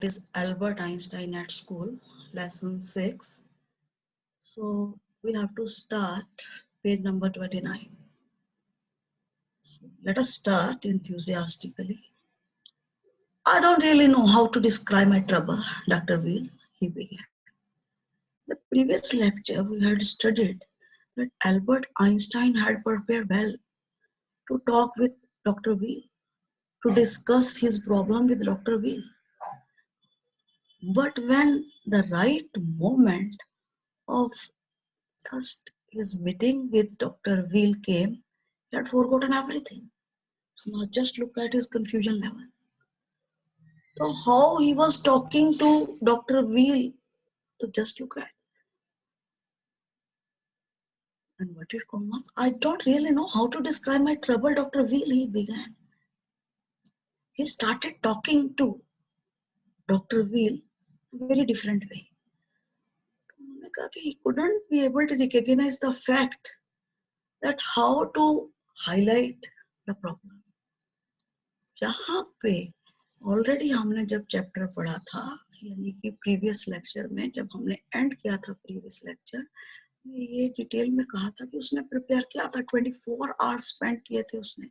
is Albert Einstein at school, lesson 6. So we have to start page number 29. So let us start enthusiastically. I don't really know how to describe my trouble, Dr. Wheel, he began. The previous lecture we had studied that Albert Einstein had prepared well to talk with Dr. Wheel, to discuss his problem with Dr. Wheel. But when the right moment of just his meeting with Dr. Wheel came, he had forgotten everything. Now just look at his confusion level. So how he was talking to Dr. Wheel, so just look at. Inverted commas. I don't really know how to describe my trouble, Dr. Wheel, he began. He started talking to Dr. Wheel a very different way. He couldn't be able to recognize the fact that how to highlight the problem. यहाँ पे already हमने जब chapter पढ़ा था यानी कि previous lecture में जब हमने एंड किया था प्रीवियस लेक्चर में ये डिटेल में कहा था कि उसने प्रिपेयर किया था 24 आवर्स स्पेंड किए थे उसने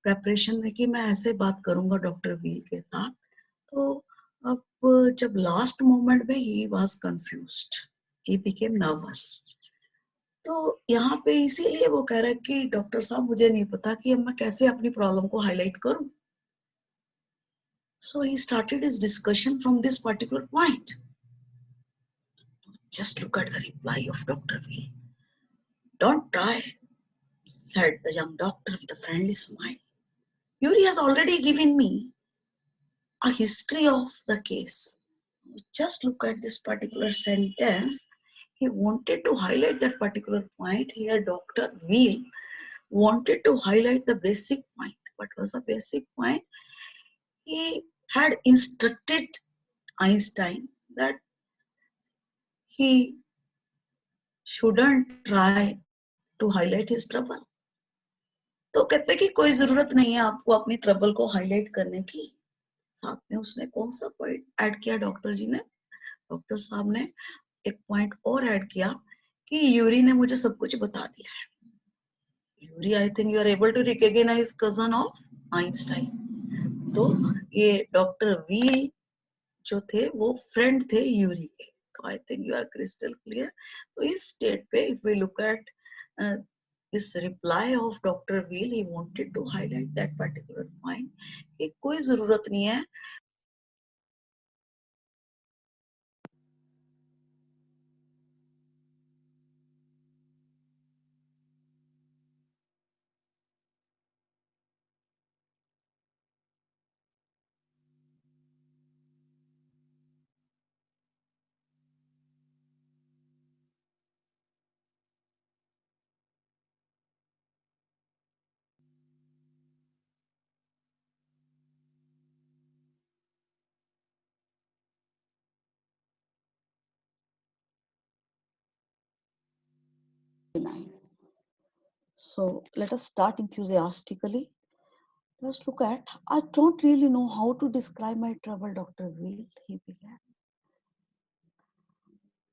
प्रेपरेशन में कि मैं ऐसे बात करूंगा डॉक्टर व्हील के साथ तो अब जब लास्ट मोमेंट में he was confused he became nervous तो यहाँ पे इसीलिए वो कह रहा है कि डॉक्टर साहब मुझे नहीं पता कि अब मैं कैसे अपनी प्रॉब्लम को हाईलाइट करूं. So he started his discussion from this particular point. Just look at the reply of Dr. V. Don't try, said the young doctor with a friendly smile. Yuri has already given me a history of the case. Just look at this particular sentence. He wanted to highlight that particular point. Here, Dr. Wheel wanted to highlight the basic point. What was the basic point? He had instructed Einstein that he shouldn't try to highlight his trouble. तो कहते कि कोई जरूरत नहीं है आपको अपनी trouble को हाईलाइट करने की. साथ में उसने कौन सा पॉइंट ऐड किया डॉक्टर जी ने डॉक्टर साहब ने एक पॉइंट और ऐड किया कि यूरी ने मुझे सब कुछ बता दिया है. Yuri I think you are able to recognize cousin of Einstein. तो ये डॉक्टर व्हील जो थे वो फ्रेंड थे यूरी के. तो I think you are crystal clear. तो इस स्टेट पे if we look at this reply of Dr. Wheel, he wanted to highlight that particular point कि कोई जरूरत नहीं है So let us start enthusiastically. Let's look at, I don't really know how to describe my trouble, Dr. Wheel, he began.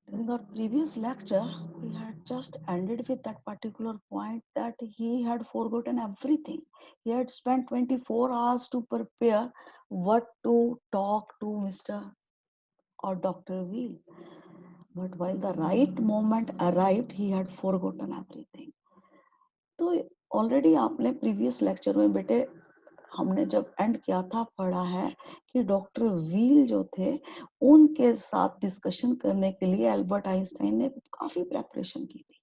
During our previous lecture, we had just ended with that particular point that he had forgotten everything. He had spent 24 hours to prepare what to talk to Mr. or Dr. Wheel. But while the right moment arrived, he had forgotten everything. तो already आपने previous lecture में बेटे हमने जब and किया था पढ़ा है कि डॉक्टर व्हील जो थे उनके साथ डिस्कशन करने के लिए एल्बर्ट आइंस्टाइन ने काफी प्रेपरेशन की थी.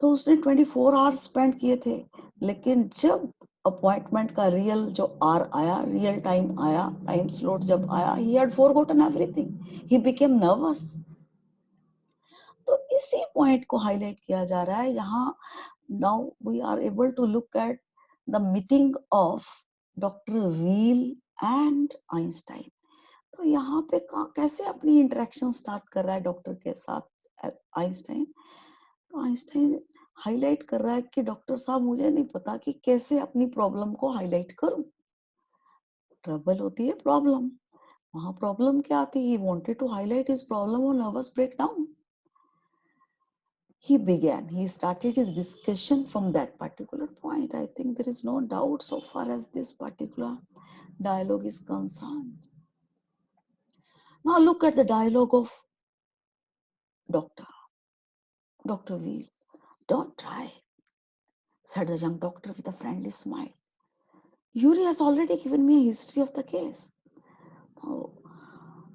तो उसने 24 आवर्स स्पेंड किए थे. लेकिन जब अपॉइंटमेंट का रियल जो आर आया रियल टाइम आया टाइम स्लॉट जब आया he had forgotten everything. He became nervous. तो इसी पॉइंट को हाईलाइट किया जा रहा है यहाँ. Now we are able to look at the meeting of Dr. Wheel and Einstein. तो यहाँ पे कैसे अपनी इंटरेक्शन स्टार्ट कर रहा है डॉक्टर के साथ आइंस्टाइन. तो आइंस्टाइन हाईलाइट कर रहा है कि डॉक्टर साहब मुझे नहीं पता कि कैसे अपनी प्रॉब्लम को हाईलाइट करूं. ट्रबल होती है प्रॉब्लम वहां प्रॉब्लम क्या थी? He wanted to highlight his problem on nervous breakdown. He started his discussion from that particular point. I think there is no doubt so far as this particular dialogue is concerned. Now look at the dialogue of doctor. Dr. Veal. Don't try, said the young doctor with a friendly smile. Yuri has already given me a history of the case. Now,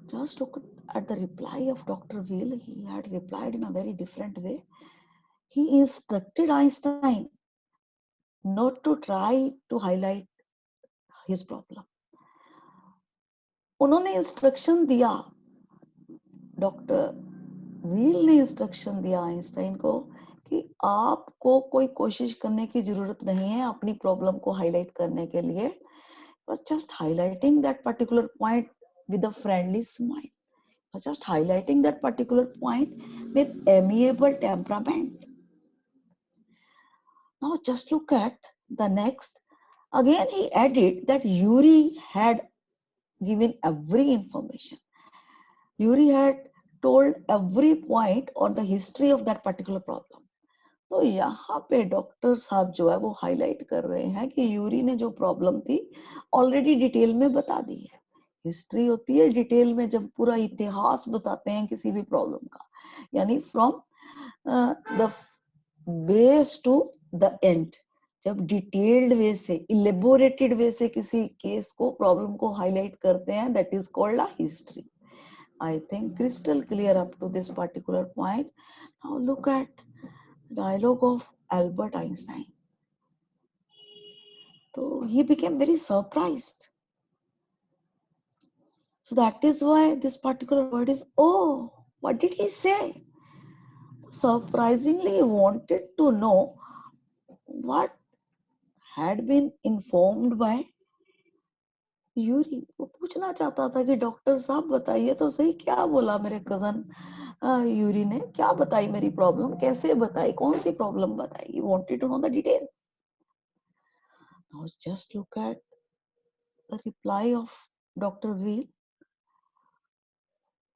just look at the reply of Dr. Veal. He had replied in a very different way. He instructed Einstein not to try to highlight his problem. उन्होंने instruction दिया, doctor wheel ने instruction दिया Einstein को कि आपको कोई कोशिश करने की जरूरत नहीं है अपनी प्रॉब्लम को हाईलाइट करने के लिए, was just highlighting that particular point with a friendly smile, was just highlighting that particular point with amiable temperament. Now just look at the next. Again he added that Yuri had given every information. Yuri had told every point on the history of that particular problem. तो यहाँ पे doctor साहब जो है वो highlight कर रहे हैं कि यूरी ने जो प्रॉब्लम थी ऑलरेडी डिटेल में बता दी है. हिस्ट्री होती है डिटेल में, जब पूरा इतिहास बताते हैं किसी भी प्रॉब्लम का, यानी from the base to the end. जब डिटेल्ड वे से, इलेबोरेटेड वे से किसी केस को, प्रॉब्लम को हाईलाइट करते हैं, that is called a history. I think crystal clear up to this particular point. Now look at dialogue of Albert Einstein. So he became very surprised. So that is why this particular word is, oh, what did he say? Surprisingly, he wanted to know what had been informed by Yuri. वो पूछना चाहता था कि doctor साहब बताइए तो सही, क्या बोला मेरे कजन यूरी ने, क्या बताई मेरी प्रॉब्लम, कैसे बताई, कौन सी प्रॉब्लम बताई. He wanted to know the details. Now just look at the reply of Dr. Veal.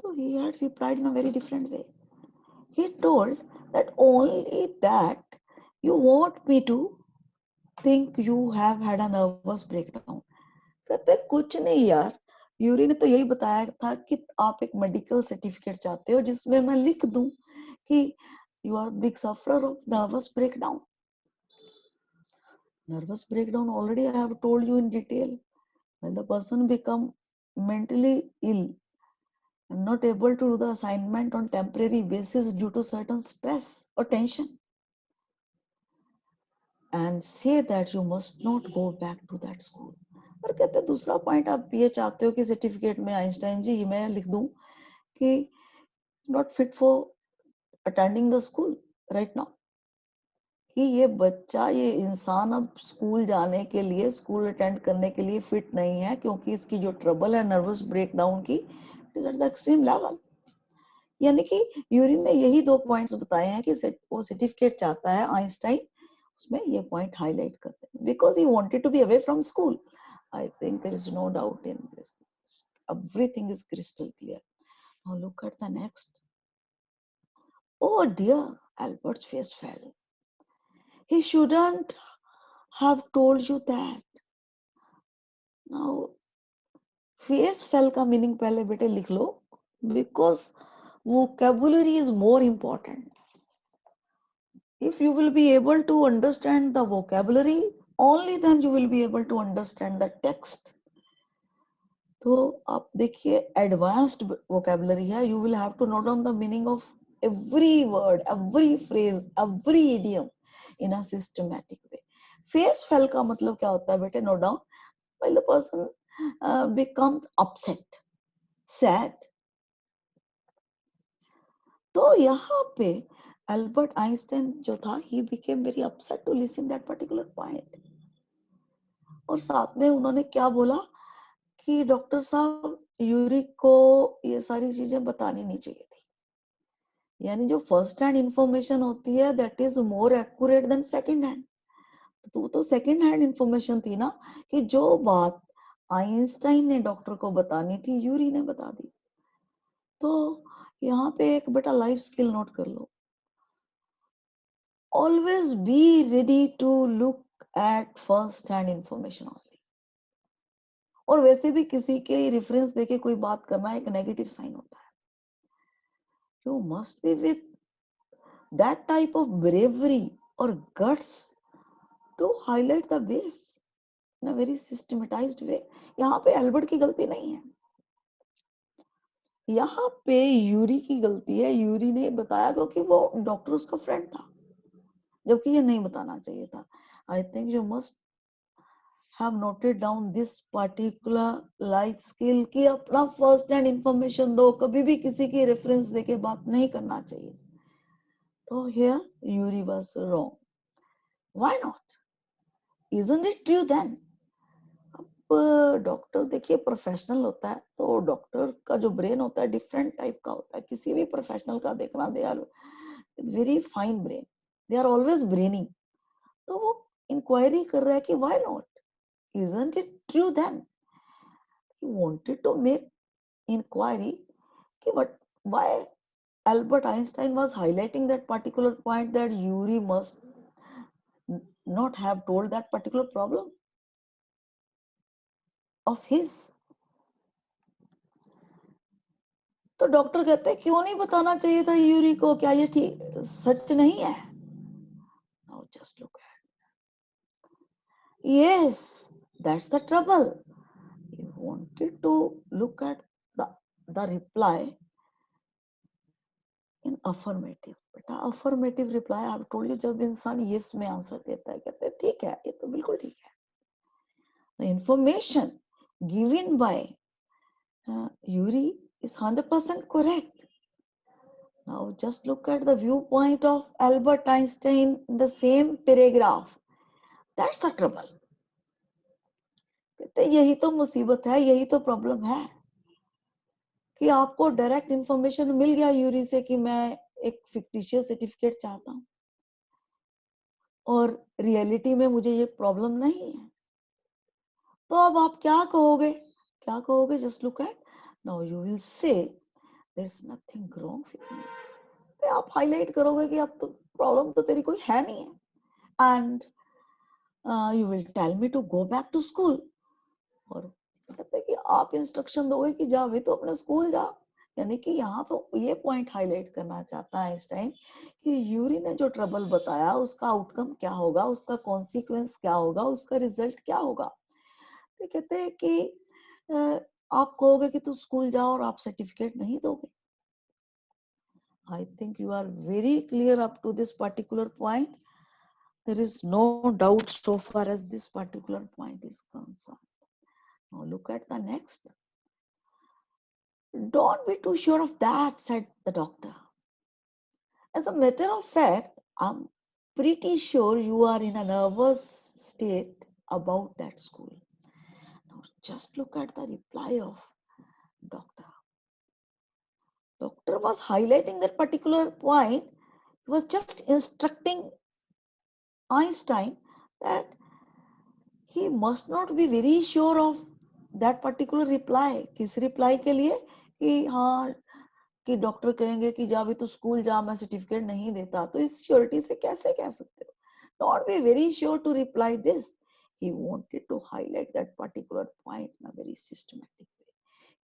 So he had replied in a very different way. He told that only that you want me to think you have had a nervous breakdown. कहते कुछ नहीं यार, Yuri ने तो यही बताया था कि आप एक मेडिकल सर्टिफिकेट चाहते हो जिसमें मैं लिख दूं कि you are big sufferer of nervous breakdown. Nervous breakdown already I have told you in detail. When the person become mentally ill and not able to do the assignment on temporary basis due to certain stress or tension, and say that you must not go back to that school. और कहते हैं दूसरा point आप ये चाहते हो कि certificate में आइंस्टाइन जी मैं लिख दूं कि not fit for attending the school right now, कि ये बच्चा, ये इंसान अब स्कूल जाने के लिए, स्कूल अटेंड करने के लिए फिट नहीं है, क्योंकि इसकी जो ट्रबल है नर्वस ब्रेकडाउन की, it is at the extreme level. यानी कि यूरी ने यही दो पॉइंट्स बताए हैं कि वो सर्टिफिकेट चाहता है आइंस्टाइन, उसमें ये पॉइंट हाईलाइट करते हैं, because he wanted to be away from school. I think there is no doubt in this, everything is crystal clear. Now look at the next. Oh dear, Albert's face fell. He shouldn't have told you that. Now, face fell का meaning पहले बेटे लिख लो, because vocabulary is more important. If you will be able to understand the vocabulary, only then you will be able to understand the text. तो आप देखिए advanced vocabulary है, you will have to note down the meaning of every word, every phrase, every idiom in a systematic way. Face fell का मतलब क्या होता है बेटे, note down. While the person becomes upset, sad. तो यहाँ पे अल्बर्ट आइंस्टाइन जो था, he became very upset to listen that particular point. और साथ में उन्होंने क्या बोला कि डॉक्टर साहब यूरी को ये सारी चीजें बतानी नहीं चाहिए थी. यानी जो फर्स्ट हैंड इंफॉर्मेशन होती है that is more accurate then second hand. तो सेकंड हैंड इंफॉर्मेशन थी ना, कि जो बात आइंस्टाइन ने डॉक्टर को बतानी थी, यूरी ने बता दी। तो यहाँ पे एक बेटा लाइफ स्किल नोट कर लो, always be ready to look at first hand information only. और वैसे भी किसी के रेफरेंस देके कोई बात करना एक नेगेटिव साइन होता है। You must be with that type of bravery और guts to highlight the base in a very systematized way. यहाँ पे एल्बर्ट की गलती नहीं है, यहाँ पे यूरी की गलती है। यूरी ने बताया क्योंकि वो डॉक्टर उसका फ्रेंड था, जबकि ये नहीं बताना चाहिए था। आई think you must have noted down this particular life skill कि अपना फर्स्ट हैंड इंफॉर्मेशन दो, कभी भी किसी की रेफरेंस देके बात नहीं करना चाहिए। तो here Yuri was wrong. Why not? Isn't it true then? Doctor देखिए प्रोफेशनल होता है, तो डॉक्टर का जो ब्रेन होता है डिफरेंट टाइप का होता है। किसी भी प्रोफेशनल का देखना, they are very fine brain, they are always brainy. तो वो इंक्वायरी कर रहा है कि why not, isn't it true then? He wanted to make inquiry कि but why Albert Einstein was highlighting that particular point that Yuri must not have told that particular problem of his. तो doctor कहते हैं क्यों नहीं बताना चाहिए था Yuri को, क्या ये ठीक सच नहीं है? Now just look at, yes, that's the trouble. He wanted to look at the reply in affirmative. बेटा affirmative reply I have told you, जब इंसान yes में आंसर देता है, कहते हैं ठीक है, ये तो बिल्कुल ठीक है. The information given by Yuri is 100% correct. Now just look at the viewpoint of Albert Einstein in the same paragraph. That's the trouble. कहते यही तो मुसीबत है, यही तो प्रॉब्लम है कि आपको डायरेक्ट इंफॉर्मेशन मिल गया यूरी से कि मैं एक फिक्टिशियस सर्टिफिकेट चाहता हूं और रियलिटी में मुझे ये प्रॉब्लम नहीं है। तो अब आप क्या कहोगे? क्या कहोगे? Just look at, now you will say there is nothing wrong with me. तो आप हाईलाइट करोगे कि अब तो प्रॉब्लम तो तेरी कोई है नहीं है, and you will tell me to go back to school. और कहते हैं कि आप इंस्ट्रक्शन दोगे कि जा भी तो अपने स्कूल जा। यानी कि यहाँ पे ये पॉइंट हाईलाइट करना चाहता है आइंस्टाइन कि यूरी ने जो ट्रबल बताया उसका आउटकम क्या होगा, उसका कॉन्सिक्वेंस क्या होगा, उसका रिजल्ट क्या होगा। तो कहते हैं कि आप कहोगे कि तू स्कूल जाओ और आप सर्टिफिकेट नहीं दोगे। I think you are very clear up to this particular point. There is no doubt so far as this particular point is concerned. Now look at the next. Don't be too sure of that, said the doctor. As a matter of fact, I'm pretty sure you are in a nervous state about that school. Now just look at the reply of doctor. Doctor was highlighting that particular point. He was just instructing Einstein that he must not be very sure of that particular reply. किस reply के लिए? कि हाँ कि doctor कहेंगे कि जा भी तू स्कूल जा, मैं सर्टिफिकेट नहीं देता। तो इस श्योरिटी से कैसे कह सकते हो? Not be very sure to reply this. He wanted to highlight that particular point in a very systematic way.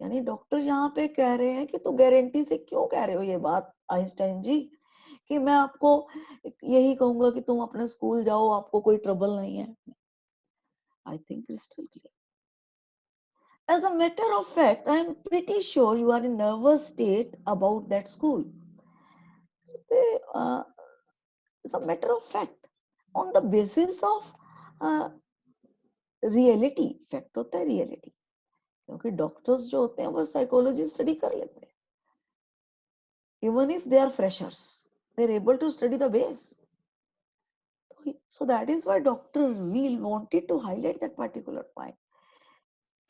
यानी डॉक्टर यहाँ पे कह रहे हैं कि तू गारंटी से क्यों कह रहे हो ये बात आइंस्टाइन जी, कि मैं आपको यही कहूंगा कि तुम अपने स्कूल जाओ, आपको कोई ट्रबल नहीं है। I think crystal clear. As a matter of fact, I am pretty sure you are in nervous state about that school. It's a matter of fact. On the basis of reality, fact होता है reality. क्योंकि doctors जो होते हैं वो psychology study कर लेते हैं. Even if they are freshers, they are able to study the base. So that is why Dr. Wheel wanted to highlight that particular point.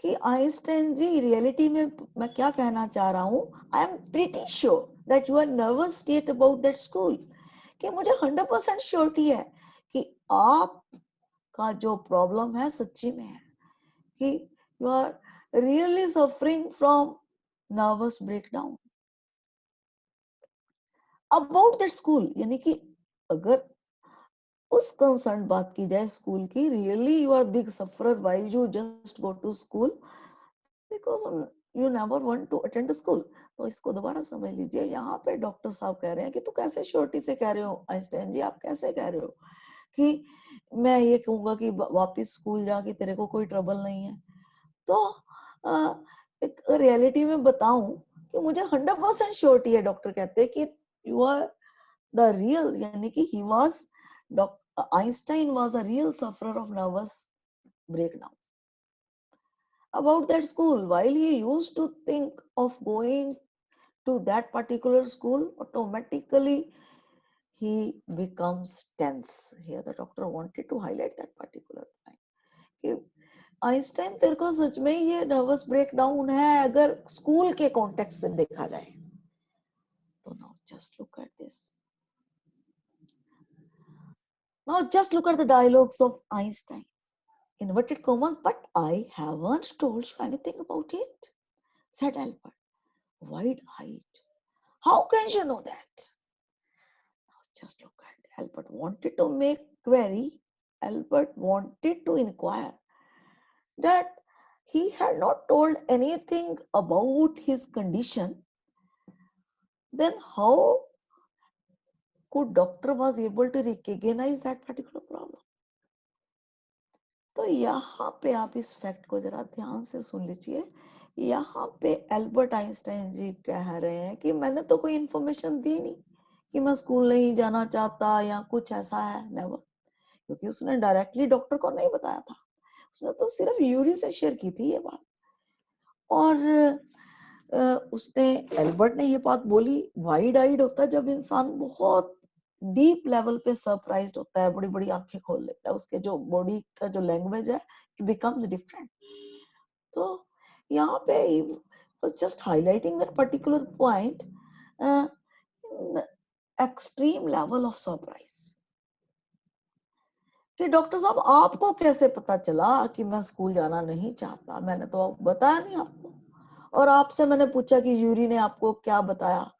कि आइंस्टाइन जी रियलिटी में मैं क्या कहना चाह रहा हूँ, I am pretty sure that you are nervous state about that school, कि मुझे 100% श्योरिटी है कि आप का जो प्रॉब्लम है सच्ची में है, कि You are really suffering from nervous breakdown. About that school, यानी कि अगर उस कंसर्न बात की जाए स्कूल की, really you are big sufferer why you just go to school because you never want to attend the school. तो इसको दोबारा समझ लीजिए, यहाँ पे डॉक्टर साहब कह रहे हैं कि तू कैसे श्योरिटी से कह रहे हो आइंस्टाइन जी, आप कैसे कह रहे हो कि मैं ये कहूंगा कि वापस स्कूल जाके तेरे को कोई ट्रबल नहीं है। तो एक रियलिटी में बताऊं कि मुझे 100% श्योरिटी है, डॉक्टर कहते हैं कि यू आर द रियल, यानी कि he was, Einstein was a real sufferer of nervous breakdown. About that school, while he used to think of going to that particular school, automatically he becomes tense. Here the doctor wanted to highlight that particular point कि Einstein तेरे को सच में ये nervous breakdown है अगर school के context से देखा जाए तो। Now just look at this, now just look at the dialogues of Einstein, inverted commas, but I haven't told you anything about it, said Albert, wide-eyed. How can you know that? Now just look at Albert wanted to make query. Albert wanted to inquire that he had not told anything about his condition. Then how could doctor was able to recognize that particular problem? तो यहाँ पे आप इस fact को जरा ध्यान से सुन लीजिए। यहाँ पे एल्बर्ट आइंस्टाइन जी कह रहे हैं कि मैंने तो कोई इंफॉर्मेशन दी नहीं कि मैं स्कूल नहीं जाना चाहता या कुछ ऐसा है, नेवर, क्योंकि उसने डायरेक्टली डॉक्टर को नहीं बताया था, उसने तो सिर्फ यूरी से शेयर की थी ये बात। और उसने, एल्बर्ट ने ये बात बोली, वाइड आइड होता है जब इंसान बहुत डीप लेवल पे सरप्राइज्ड होता है, बड़ी बड़ी आंखें खोल लेता है, उसके जो बॉडी का जो लैंग्वेज है इट बिकम्स डिफरेंट। तो यहाँ पे just highlighting that particular point, extreme level of surprise कि डॉक्टर साहब आपको कैसे पता चला कि मैं स्कूल जाना नहीं चाहता, मैंने तो बताया नहीं आपको, और आपसे मैंने पूछा कि यूरी ने आपको क्या बताया,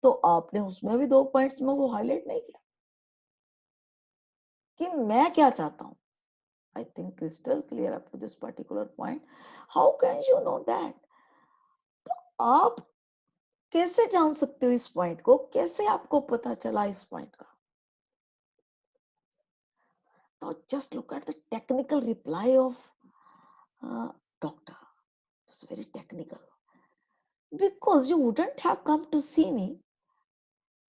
तो आपने उसमें भी 2 पॉइंट्स में वो हाईलाइट नहीं किया कि मैं क्या चाहता हूं। I think crystal clear up to this particular point. How can you know that? तो आप कैसे जान सकते हो इस पॉइंट को, कैसे आपको पता चला इस पॉइंट का? Now just look at the technical reply off doctor, it's very technical, because you wouldn't have come to see me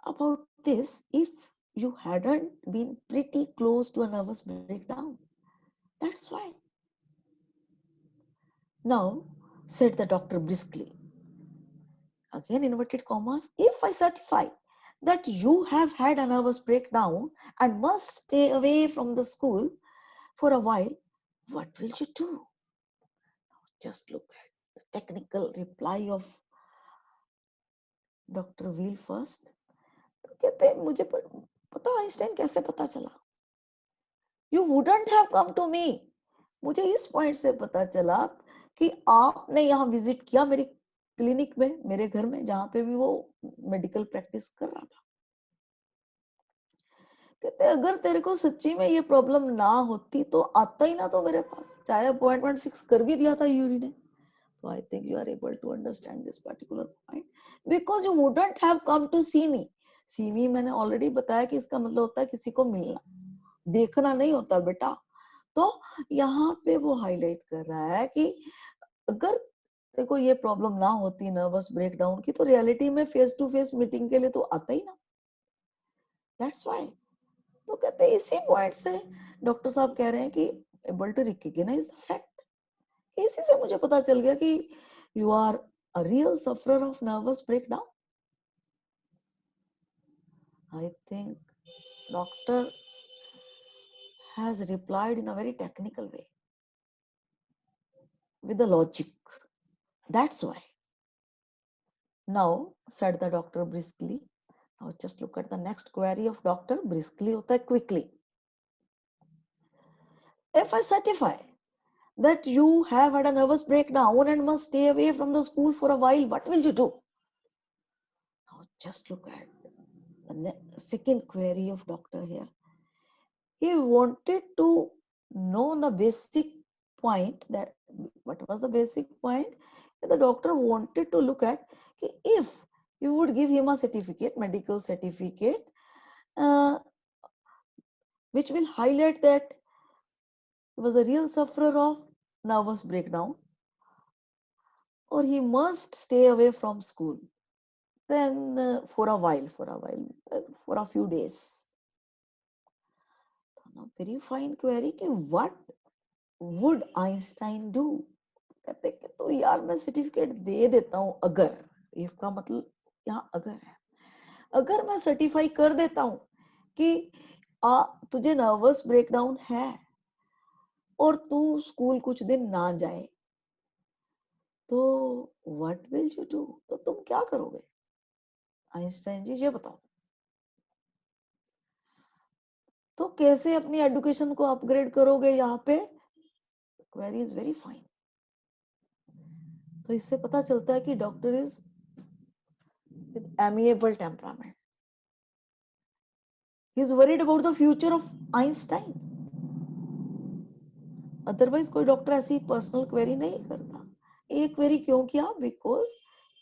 about this if you hadn't been pretty close to a nervous breakdown. That's why. Now, said the doctor briskly, again inverted commas, if I certify that you have had a nervous breakdown and must stay away from the school for a while, what will you do? Just look at the technical reply of Dr. Wheel first. तो कहते हैं मुझे पता Einstein कैसे पता चला? You wouldn't have come to me. मुझे इस पॉइंट से पता चला कि आपने यहाँ विजिट किया मेरी क्लिनिक में, मेरे घर में, जहां पे भी वो मेडिकल प्रैक्टिस कर रहा था। कहते अगर तेरे को सच्ची में ये प्रॉब्लम ना होती तो आता ही ना तो मेरे पास, चाहे अपॉइंटमेंट फिक्स कर भी दिया था यूरी ने। तो I think you are able to understand this particular point, because you wouldn't have come to see me. See me मैंने ऑलरेडी बताया कि इसका मतलब होता है किसी को मिलना, देखना नहीं होता बेटा। तो यहाँ पे वो हाईलाइट कर रहा है कि अगर देखो ये प्रॉब्लम ना होती नर्वस ब्रेकडाउन की तो रियलिटी में फेस टू फेस मीटिंग के लिए तो आता ही ना। That's why. तो कहते हैं इसी पॉइंट से डॉक्टर साहब कह रहे हैं कि able to recognize the fact, इसी से मुझे पता चल गया कि you are a real sufferer of nervous breakdown. I think doctor has replied in a very technical way with the logic. That's why. Now, said the doctor briskly. Now, just look at the next query of doctor. Briskly hota hai quickly. If I certify that you have had a nervous breakdown and must stay away from the school for a while, what will you do? Now just look at the second query of doctor here. He wanted to know the basic point, that what was the basic point? The doctor wanted to look at if you would give him a certificate, medical certificate, uh, which will highlight that he was a real sufferer of nervous breakdown, or he must stay away from school. Then for a few days. Now, very fine query कि what would Einstein do? कहते कि तो यार मैं certificate दे देता हूं अगर, if का मतलब यहाँ अगर है, अगर मैं सर्टिफाई कर देता हूं कि तुझे नर्वस ब्रेकडाउन है और तू स्कूल कुछ दिन ना जाए, तो व्हाट विल यू डू? तो तुम क्या करोगे? आइंस्टाइन जी ये बताओ, तो कैसे अपनी एजुकेशन को अपग्रेड करोगे? यहाँ पे क्वेरी इज वेरी फाइन। तो इससे पता चलता है कि doctor is with amiable temperament, he is worried about the future of Einstein. Otherwise कोई डॉक्टर ऐसी पर्सनल क्वेरी नहीं करता। ये क्वेरी क्यों किया? Because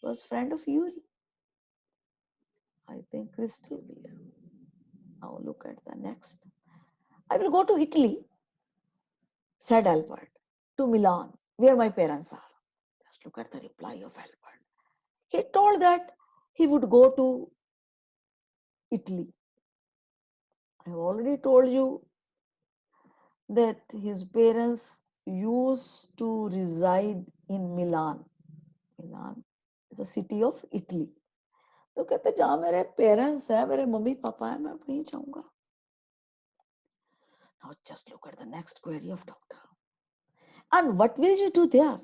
was friend of Yuri. I think crystal clear. Now look at the next. I will go to Italy, said Albert, to Milan, where my parents are. Just look at the reply of Albert. He told that he would go to Italy. I have already told you that his parents used to reside in Milan. Milan is a city of Italy. तो कहते जहां मेरे parents है, मेरे mummy papa है, मैं वहीं जाऊंगा। Now just look at the next query of doctor. And what will you do there?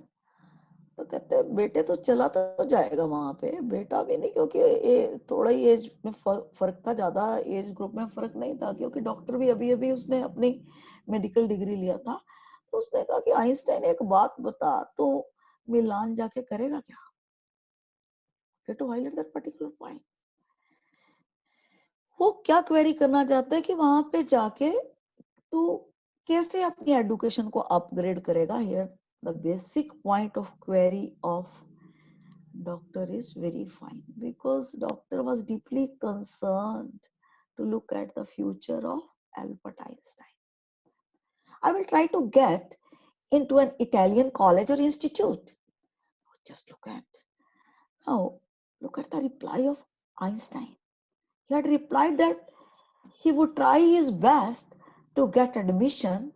तो कहते बेटे तो चला तो जाएगा वहां पे, बेटा भी नहीं, क्योंकि ये थोड़ा ही एज में फर्क था, ज्यादा एज ग्रुप में फर्क नहीं था, क्योंकि डॉक्टर भी अभी अभी उसने अपनी मेडिकल डिग्री लिया था। तो उसने कहा कि आइंस्टाइन एक बात बता, तो मिलान जाके करेगा क्या? To highlight that particular point. वो क्या क्वेरी करना चाहता है कि वहां पे जाके तो कैसे अपनी एजुकेशन को अपग्रेड करेगा? Here the basic point of query of doctor is very fine, because doctor was deeply concerned to look at the future of Albert Einstein. I will try to get into an Italian college or institute. Just look at the reply of Einstein. He had replied that he would try his best to get admission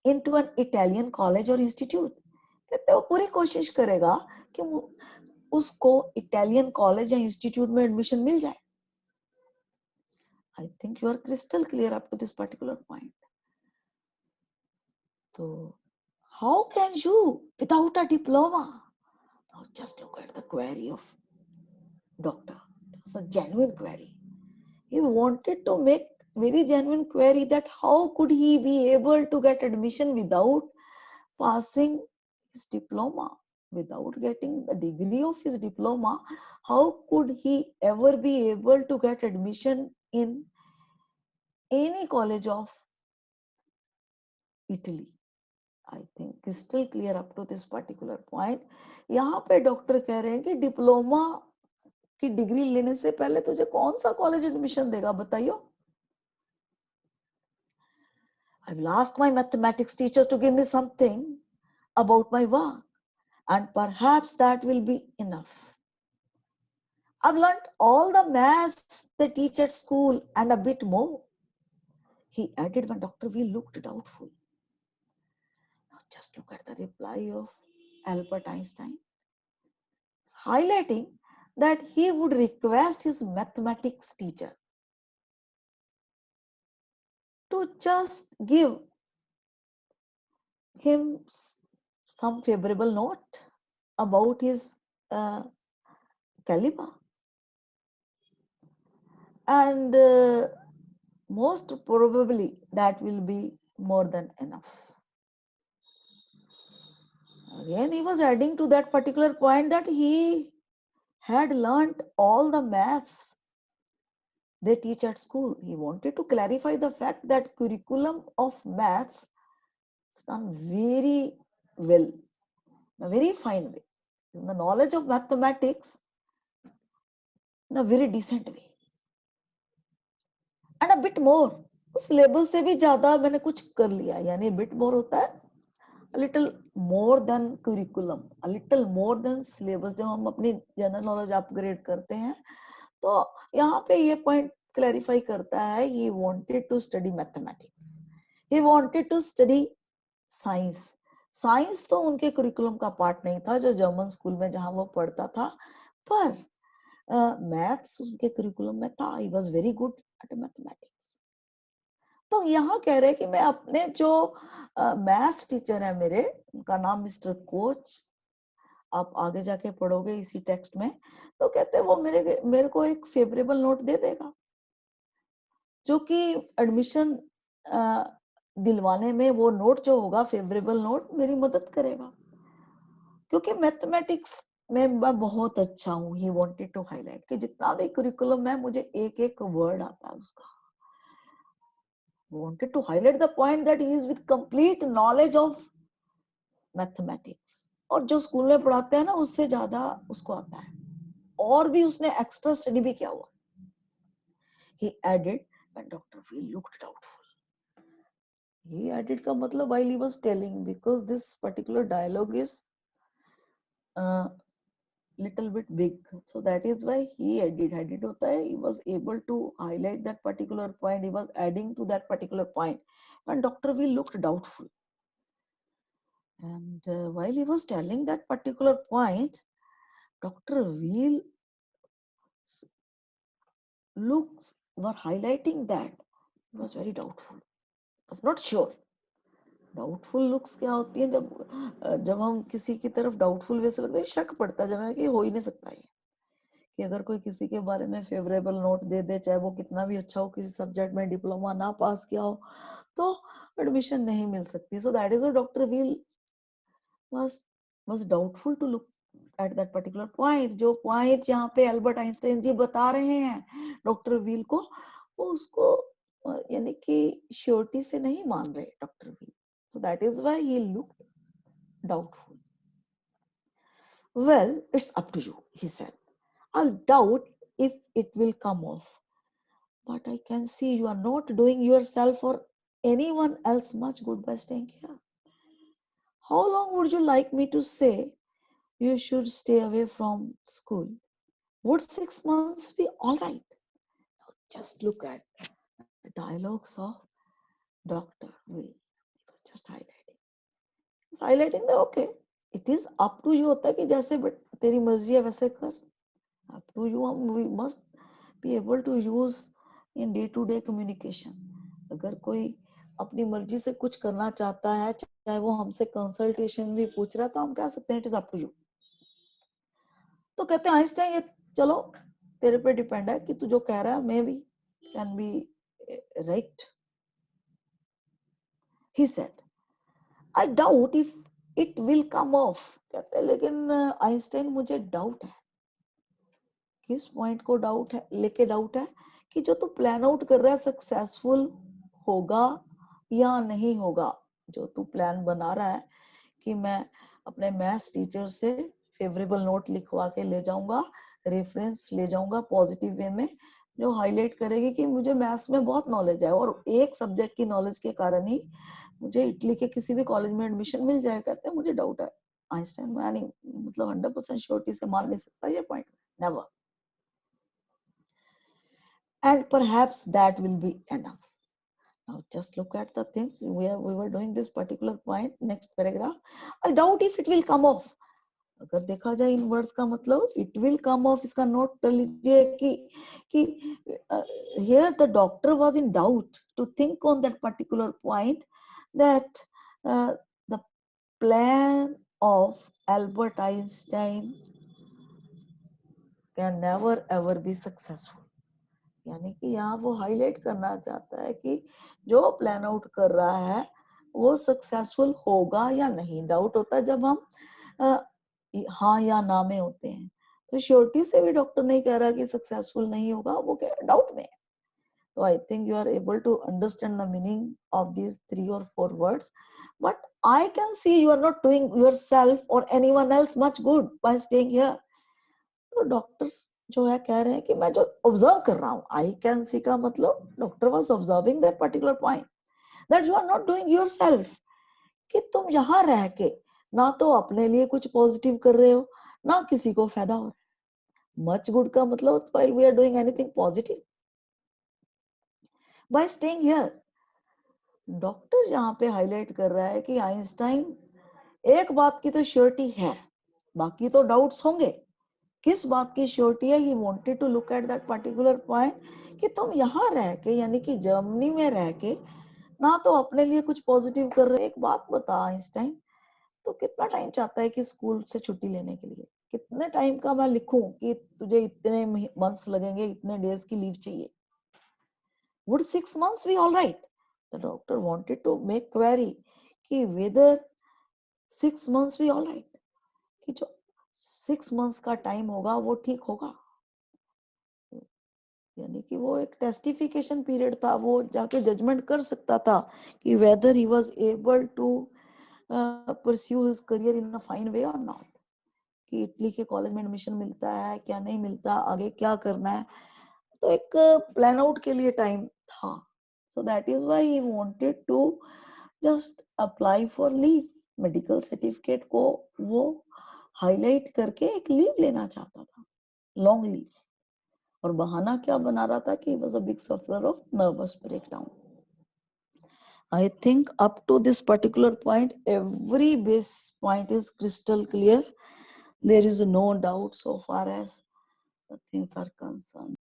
into an Italian college or institute. कहते वो पूरी कोशिश करेगा कि उसको Italian college या institute में admission मिल जाए। I think you are crystal clear up to this particular point. तो how can you without a diploma? Now just look at the query of doctor. It's a genuine query. He wanted to make very genuine query that how could he be able to get admission without passing his diploma, without getting the degree of his diploma. How could he ever be able to get admission in any college of Italy? I think crystal clear up to this particular point. यहाँ पे doctor कह रहे हैं कि diploma की degree लेने से पहले तुझे कौन सा कॉलेज एडमिशन देगा बताइयो? I will ask my mathematics teacher to give me something about my work, and perhaps that will be enough. I've learned all the maths they teach at school and a bit more, he added when Dr. V looked doubtful. Now just look at the reply of Albert Einstein, highlighting that he would request his mathematics teacher to just give him some favorable note about his caliber, and most probably that will be more than enough. Again, he was adding to that particular point that he had learnt all the maths they teach at school. He wanted to clarify the fact that curriculum of maths is done very well, in a very fine way. The knowledge of mathematics in a very decent way. And a bit more, उस level से भी ज्यादा मैंने कुछ कर लिया, यानी bit more होता है a little more than curriculum, a little more than syllabus. जब हम अपनी जनरल नॉलेज अपग्रेड करते हैं तो यहाँ पे ये पॉइंट क्लैरिफाई करता है, he wanted to study mathematics, he wanted to study science. Science तो उनके करिकुलम का पार्ट नहीं था जो जर्मन स्कूल में जहां वो पढ़ता था, पर मैथ्स उनके करिकुलम में था. He was very good at mathematics. तो यहाँ कह रहे कि मैं अपने जो मैथ्स टीचर है मेरे, उनका नाम मिस्टर कोच, आप आगे जाके पढ़ोगे इसी टेक्स्ट में, तो कहते हैं वो मेरे को एक फेवरेबल नोट दे देगा जो कि एडमिशन दिलवाने में वो नोट जो होगा फेवरेबल नोट मेरी मदद करेगा, क्योंकि मैथमेटिक्स में मैं बहुत अच्छा हूँ. ही वांटेड टू हाईलाइट कि जितना भी करिकुलम है मुझे एक एक वर्ड आता है उसका. Wanted to highlight the point that he is with complete knowledge of mathematics. और जो स्कूल में पढ़ाते हैं ना उससे ज्यादा उसको आता है, और भी उसने एक्स्ट्रा स्टडी भी किया हुआ. He added when Dr. V looked doubtful. He added का मतलब while he was telling, because this particular dialogue is little bit big, so that is why he added होता है. He was able to highlight that particular point, he was adding to that particular point when Dr. V looked doubtful. And while he was telling that particular point, Dr. Wheel looks were highlighting that he was very doubtful, was not sure. Doubtful looks क्या होती है? जब हम किसी की तरफ doubtful वैसे लगता है, शक पड़ता है, जब है कि हो ही नहीं सकता है कि अगर कोई किसी के बारे में फेवरेबल नोट दे दे, चाहे वो कितना भी अच्छा हो, किसी सब्जेक्ट में डिप्लोमा ना पास किया हो, तो एडमिशन नहीं मिल सकती. सो that is why doctor wheel was doubtful to look at that particular point. जो पॉइंट यहाँ पे अल्बर्ट आइंस्टाइन जी बता रहे हैं डॉक्टर व्हील को, वो उसको यानी कि श्योरिटी से नहीं मान रहे doctor wheel. So that is why he looked doubtful. Well, it's up to you, he said. I'll doubt if it will come off, but I can see you are not doing yourself or anyone else much good by staying here. How long would you like me to say you should stay away from school? Would 6 months be all right? Now just look at the dialogues of Dr. Will. He was just highlighting. He's highlighting that okay, it is up to you होता है कि जैसे तेरी मर्जी है वैसे कर. Up to you, we must be able to use in day-to-day communication. अगर कोई अपनी मर्जी से कुछ करना चाहता है, चाहे वो हमसे कंसल्टेशन भी पूछ रहा है, तो हम कह सकते हैं it is up to you. तो कहते हैं आइंस्टाइन, ये चलो तेरे पे डिपेंड है कि तू जो कह रहा है may be can be right. He said I doubt if it will come of. कहते हैं लेकिन आइंस्टाइन मुझे डाउट है. किस पॉइंट को डाउट है, लेके डाउट है कि जो तू प्लान आउट कर रहा है सक्सेसफुल होगा या नहीं होगा. जो तू प्लान बना रहा है कि मैं अपने मैथ्स टीचर से फेवरेबल नोट लिखवा के ले जाऊंगा, रेफरेंस ले जाऊंगा पॉजिटिव वे में, जो हाईलाइट करेगी कि मुझे मैथ्स में बहुत नॉलेज है और एक सब्जेक्ट की नॉलेज के कारण ही मुझे इटली के किसी भी कॉलेज में एडमिशन मिल जाए. कहते हैं मुझे डाउट है. आइंस्टाइन मैं नहीं, मतलब 100% श्योरिटी से मान नहीं सकता ये point, never. And perhaps that will be enough. Now just look at the things we were doing this particular point. Next paragraph. I doubt if it will come off. अगर देखा जाए इन वर्ड्स का मतलब it will come off, इसका note कर लीजिए कि here the doctor was in doubt to think on that particular point that the plan of Albert Einstein can never ever be successful. यानी कि यहाँ वो हाईलाइट करना चाहता है कि जो प्लान आउट कर रहा है वो सक्सेसफुल होगा या नहीं. डाउट होता है जब हम हाँ या ना में होते हैं। तो श्योरिटी से भी डॉक्टर नहीं कह रहा कि सक्सेसफुल नहीं होगा, वो क्या डाउट में है। तो I think you are able to understand the meaning of these 3 or 4 words, but I can see you are not doing yourself or anyone else much good by staying here. तो doctors जो है कह रहे हैं कि मैं जो observe कर रहा हूँ, आई कैन सी का मतलब doctor was observing that particular point, that you are not doing yourself, कि तुम यहाँ रह के ना तो अपने लिए कुछ पॉजिटिव कर रहे हो, ना किसी को फायदा हो रहा है। मच गुड का मतलब while we are doing anything positive by staying here. Doctor यहाँ पे हाईलाइट कर रहा है कि आइंस्टाइन, एक बात की तो श्योरिटी है, बाकी तो डाउट्स होंगे। किस बात की श्योरिटी है? He wanted to look at that particular point कि तुम यहाँ रह के, यानी कि जर्मनी में रह के, ना तो अपने लिए कुछ पॉजिटिव कर रहे। एक बात बता आइंस्टाइन, तो कितना टाइम चाहता है कि स्कूल से छुट्टी लेने के लिए? कितने टाइम का मैं लिखूं कि तुझे इतने मंथ्स लगेंगे, इतने डेज की लीव चाहिए? Would 6 months be all right? The doctor wanted to make query कि whether 6 months be all right, कि जो 6 months का टाइम होगा वो ठीक होगा। यानी कि वो एक टेस्टिफिकेशन पीरियड था, वो जाके जजमेंट कर सकता था कि whether he was able to pursue his career in a fine way और नॉट, कि इटली के कॉलेज में एडमिशन मिलता है क्या नहीं मिलता, आगे क्या करना है। तो एक प्लान आउट के लिए टाइम था। So that is why he wanted to just apply for leave. Medical certificate को वो हाईलाइट करके एक लीव लेना चाहता था, लॉन्ग लीव। और बहाना क्या बना रहा था कि was a big sufferer of nervous breakdown. I think up to this particular point, every base point is crystal clear. There is no doubt so far as the things are concerned.